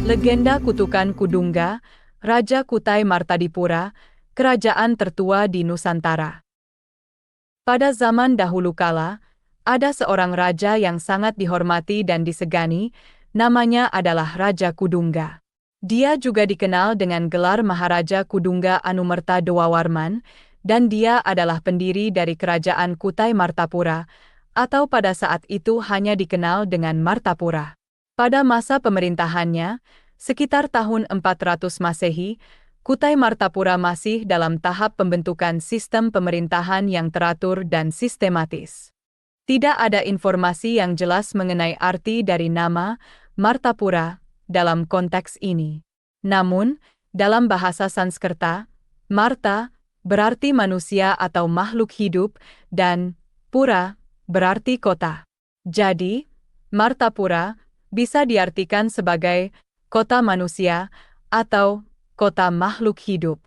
Legenda Kutukan Kudungga, Raja Kutai Martadipura, kerajaan tertua di Nusantara. Pada zaman dahulu kala, ada seorang raja yang sangat dihormati dan disegani, namanya adalah Raja Kudungga. Dia juga dikenal dengan gelar Maharaja Kudungga Anumerta Dowawarman, dan dia adalah pendiri dari kerajaan Kutai Martapura, atau pada saat itu hanya dikenal dengan Martapura. Pada masa pemerintahannya, sekitar tahun 400 Masehi, Kutai Martapura masih dalam tahap pembentukan sistem pemerintahan yang teratur dan sistematis. Tidak ada informasi yang jelas mengenai arti dari nama Martapura dalam konteks ini. Namun, dalam bahasa Sanskerta, Marta berarti manusia atau makhluk hidup dan Pura berarti kota. Jadi, Martapura bisa diartikan sebagai kota manusia atau kota makhluk hidup.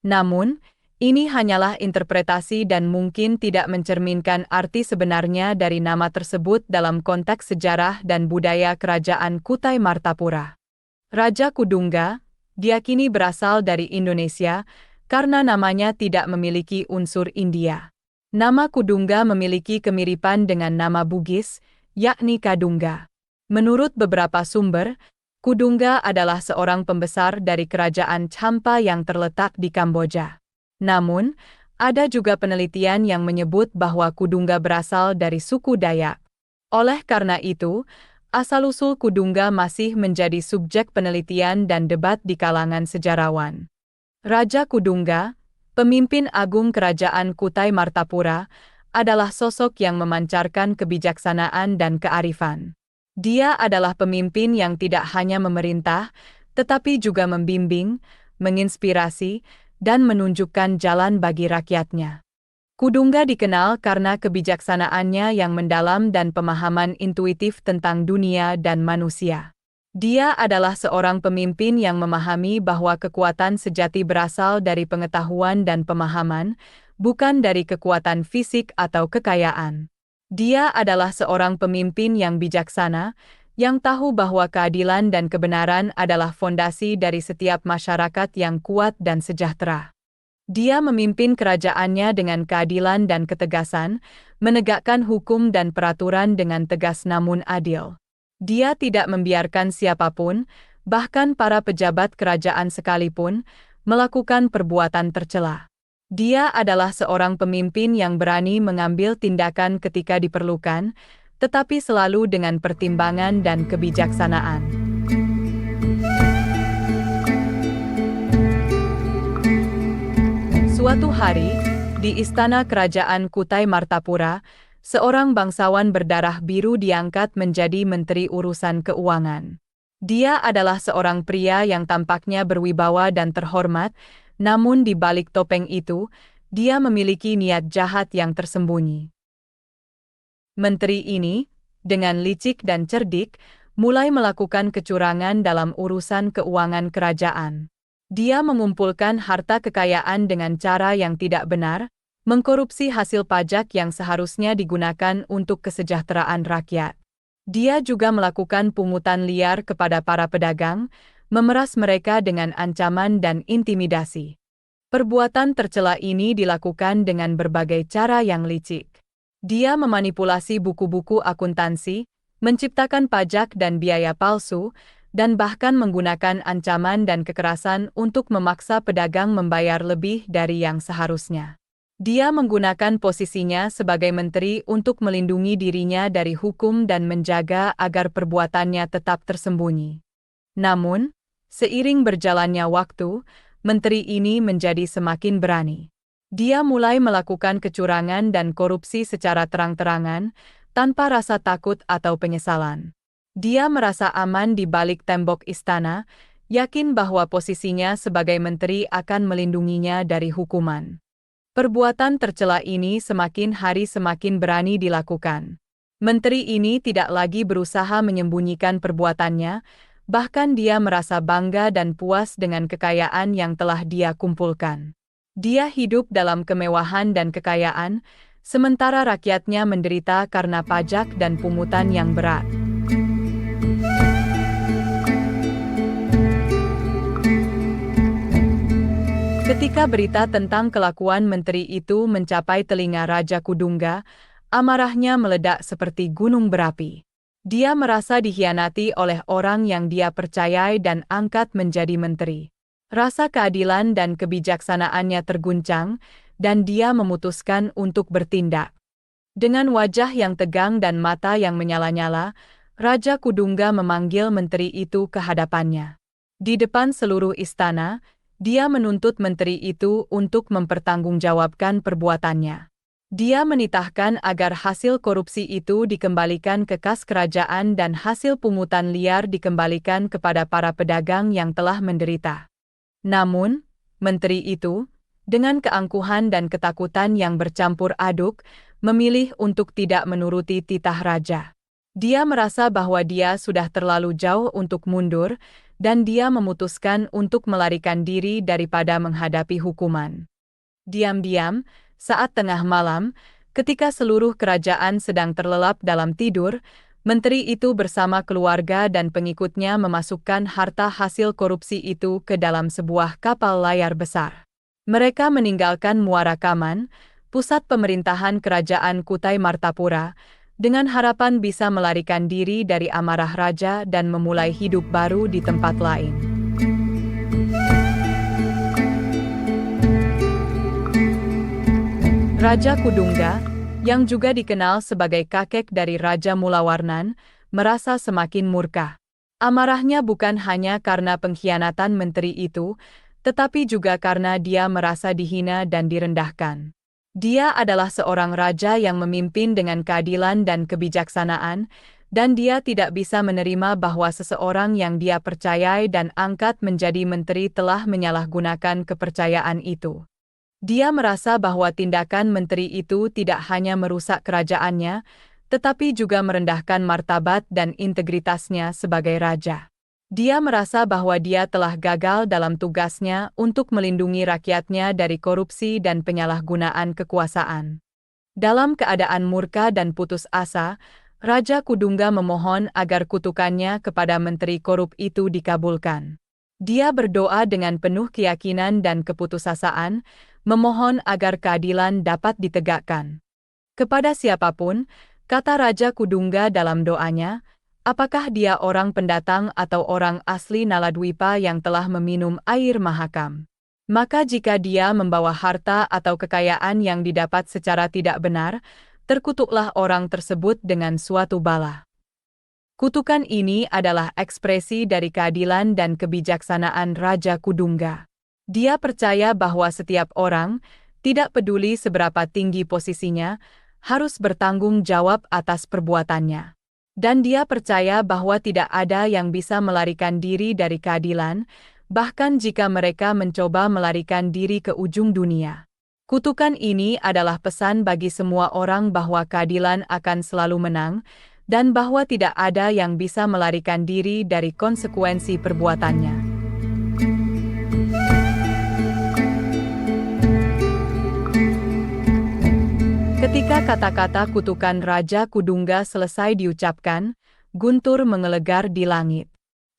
Namun, ini hanyalah interpretasi dan mungkin tidak mencerminkan arti sebenarnya dari nama tersebut dalam konteks sejarah dan budaya kerajaan Kutai Martapura. Raja Kudungga diyakini berasal dari Indonesia karena namanya tidak memiliki unsur India. Nama Kudungga memiliki kemiripan dengan nama Bugis, yakni Kadungga. Menurut beberapa sumber, Kudungga adalah seorang pembesar dari kerajaan Champa yang terletak di Kamboja. Namun, ada juga penelitian yang menyebut bahwa Kudungga berasal dari suku Dayak. Oleh karena itu, asal-usul Kudungga masih menjadi subjek penelitian dan debat di kalangan sejarawan. Raja Kudungga, pemimpin agung kerajaan Kutai Martapura, adalah sosok yang memancarkan kebijaksanaan dan kearifan. Dia adalah pemimpin yang tidak hanya memerintah, tetapi juga membimbing, menginspirasi, dan menunjukkan jalan bagi rakyatnya. Kudungga dikenal karena kebijaksanaannya yang mendalam dan pemahaman intuitif tentang dunia dan manusia. Dia adalah seorang pemimpin yang memahami bahwa kekuatan sejati berasal dari pengetahuan dan pemahaman, bukan dari kekuatan fisik atau kekayaan. Dia adalah seorang pemimpin yang bijaksana, yang tahu bahwa keadilan dan kebenaran adalah fondasi dari setiap masyarakat yang kuat dan sejahtera. Dia memimpin kerajaannya dengan keadilan dan ketegasan, menegakkan hukum dan peraturan dengan tegas namun adil. Dia tidak membiarkan siapapun, bahkan para pejabat kerajaan sekalipun, melakukan perbuatan tercela. Dia adalah seorang pemimpin yang berani mengambil tindakan ketika diperlukan, tetapi selalu dengan pertimbangan dan kebijaksanaan. Suatu hari, di istana kerajaan Kutai Martapura, seorang bangsawan berdarah biru diangkat menjadi Menteri Urusan Keuangan. Dia adalah seorang pria yang tampaknya berwibawa dan terhormat, namun di balik topeng itu, dia memiliki niat jahat yang tersembunyi. Menteri ini, dengan licik dan cerdik, mulai melakukan kecurangan dalam urusan keuangan kerajaan. Dia mengumpulkan harta kekayaan dengan cara yang tidak benar, mengkorupsi hasil pajak yang seharusnya digunakan untuk kesejahteraan rakyat. Dia juga melakukan pungutan liar kepada para pedagang, memeras mereka dengan ancaman dan intimidasi. Perbuatan tercela ini dilakukan dengan berbagai cara yang licik. Dia memanipulasi buku-buku akuntansi, menciptakan pajak dan biaya palsu, dan bahkan menggunakan ancaman dan kekerasan untuk memaksa pedagang membayar lebih dari yang seharusnya. Dia menggunakan posisinya sebagai menteri untuk melindungi dirinya dari hukum dan menjaga agar perbuatannya tetap tersembunyi. Namun, seiring berjalannya waktu, menteri ini menjadi semakin berani. Dia mulai melakukan kecurangan dan korupsi secara terang-terangan, tanpa rasa takut atau penyesalan. Dia merasa aman di balik tembok istana, yakin bahwa posisinya sebagai menteri akan melindunginya dari hukuman. Perbuatan tercela ini semakin hari semakin berani dilakukan. Menteri ini tidak lagi berusaha menyembunyikan perbuatannya, Bahkan dia merasa bangga dan puas dengan kekayaan yang telah dia kumpulkan. Dia hidup dalam kemewahan dan kekayaan, sementara rakyatnya menderita karena pajak dan pungutan yang berat. Ketika berita tentang kelakuan menteri itu mencapai telinga Raja Kudungga, amarahnya meledak seperti gunung berapi. Dia merasa dikhianati oleh orang yang dia percayai dan angkat menjadi menteri. Rasa keadilan dan kebijaksanaannya terguncang, dan dia memutuskan untuk bertindak. Dengan wajah yang tegang dan mata yang menyala-nyala, Raja Kudungga memanggil menteri itu ke hadapannya. Di depan seluruh istana, dia menuntut menteri itu untuk mempertanggungjawabkan perbuatannya. Dia menitahkan agar hasil korupsi itu dikembalikan ke kas kerajaan dan hasil pungutan liar dikembalikan kepada para pedagang yang telah menderita. Namun, menteri itu, dengan keangkuhan dan ketakutan yang bercampur aduk, memilih untuk tidak menuruti titah raja. Dia merasa bahwa dia sudah terlalu jauh untuk mundur, dan dia memutuskan untuk melarikan diri daripada menghadapi hukuman. Diam-diam, saat tengah malam, ketika seluruh kerajaan sedang terlelap dalam tidur, menteri itu bersama keluarga dan pengikutnya memasukkan harta hasil korupsi itu ke dalam sebuah kapal layar besar. Mereka meninggalkan Muara Kaman, pusat pemerintahan kerajaan Kutai Martapura, dengan harapan bisa melarikan diri dari amarah raja dan memulai hidup baru di tempat lain. Raja Kudungga, yang juga dikenal sebagai kakek dari Raja Mulawarnan, merasa semakin murka. Amarahnya bukan hanya karena pengkhianatan menteri itu, tetapi juga karena dia merasa dihina dan direndahkan. Dia adalah seorang raja yang memimpin dengan keadilan dan kebijaksanaan, dan dia tidak bisa menerima bahwa seseorang yang dia percayai dan angkat menjadi menteri telah menyalahgunakan kepercayaan itu. Dia merasa bahwa tindakan menteri itu tidak hanya merusak kerajaannya, tetapi juga merendahkan martabat dan integritasnya sebagai raja. Dia merasa bahwa dia telah gagal dalam tugasnya untuk melindungi rakyatnya dari korupsi dan penyalahgunaan kekuasaan. Dalam keadaan murka dan putus asa, Raja Kudungga memohon agar kutukannya kepada menteri korup itu dikabulkan. Dia berdoa dengan penuh keyakinan dan keputusasaan, memohon agar keadilan dapat ditegakkan. Kepada siapapun, kata Raja Kudungga dalam doanya, apakah dia orang pendatang atau orang asli Naladwipa yang telah meminum air mahakam? Maka jika dia membawa harta atau kekayaan yang didapat secara tidak benar, terkutuklah orang tersebut dengan suatu bala. Kutukan ini adalah ekspresi dari keadilan dan kebijaksanaan Raja Kudungga. Dia percaya bahwa setiap orang, tidak peduli seberapa tinggi posisinya, harus bertanggung jawab atas perbuatannya. Dan dia percaya bahwa tidak ada yang bisa melarikan diri dari keadilan, bahkan jika mereka mencoba melarikan diri ke ujung dunia. Kutukan ini adalah pesan bagi semua orang bahwa keadilan akan selalu menang, dan bahwa tidak ada yang bisa melarikan diri dari konsekuensi perbuatannya. Ketika kata-kata kutukan Raja Kudungga selesai diucapkan, guntur mengelegar di langit.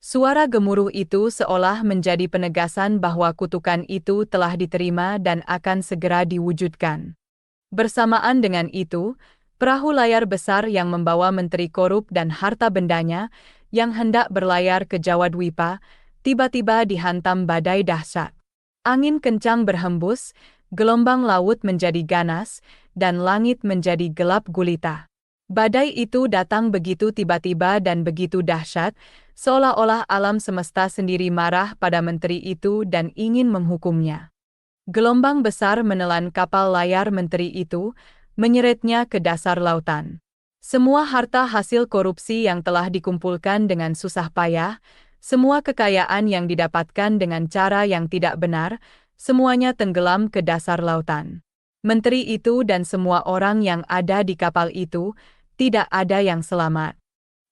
Suara gemuruh itu seolah menjadi penegasan bahwa kutukan itu telah diterima dan akan segera diwujudkan. Bersamaan dengan itu, perahu layar besar yang membawa menteri korup dan harta bendanya, yang hendak berlayar ke Jawadwipa, tiba-tiba dihantam badai dahsyat. Angin kencang berhembus, gelombang laut menjadi ganas, dan langit menjadi gelap gulita. Badai itu datang begitu tiba-tiba dan begitu dahsyat, seolah-olah alam semesta sendiri marah pada menteri itu dan ingin menghukumnya. Gelombang besar menelan kapal layar menteri itu, menyeretnya ke dasar lautan. Semua harta hasil korupsi yang telah dikumpulkan dengan susah payah, semua kekayaan yang didapatkan dengan cara yang tidak benar, semuanya tenggelam ke dasar lautan. Menteri itu dan semua orang yang ada di kapal itu, tidak ada yang selamat.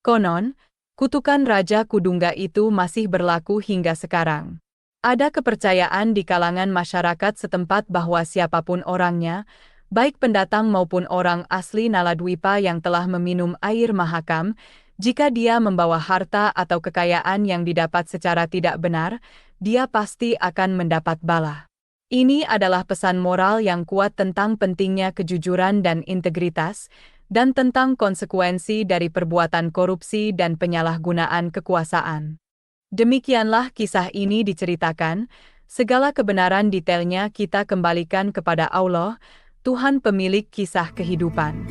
Konon, Kutukan Raja Kudungga itu masih berlaku hingga sekarang. Ada kepercayaan di kalangan masyarakat setempat bahwa siapapun orangnya, baik pendatang maupun orang asli Naladwipa yang telah meminum air Mahakam, jika dia membawa harta atau kekayaan yang didapat secara tidak benar, dia pasti akan mendapat bala. Ini adalah pesan moral yang kuat tentang pentingnya kejujuran dan integritas, dan tentang konsekuensi dari perbuatan korupsi dan penyalahgunaan kekuasaan. Demikianlah kisah ini diceritakan, segala kebenaran detailnya kita kembalikan kepada Allah, Tuhan pemilik kisah kehidupan.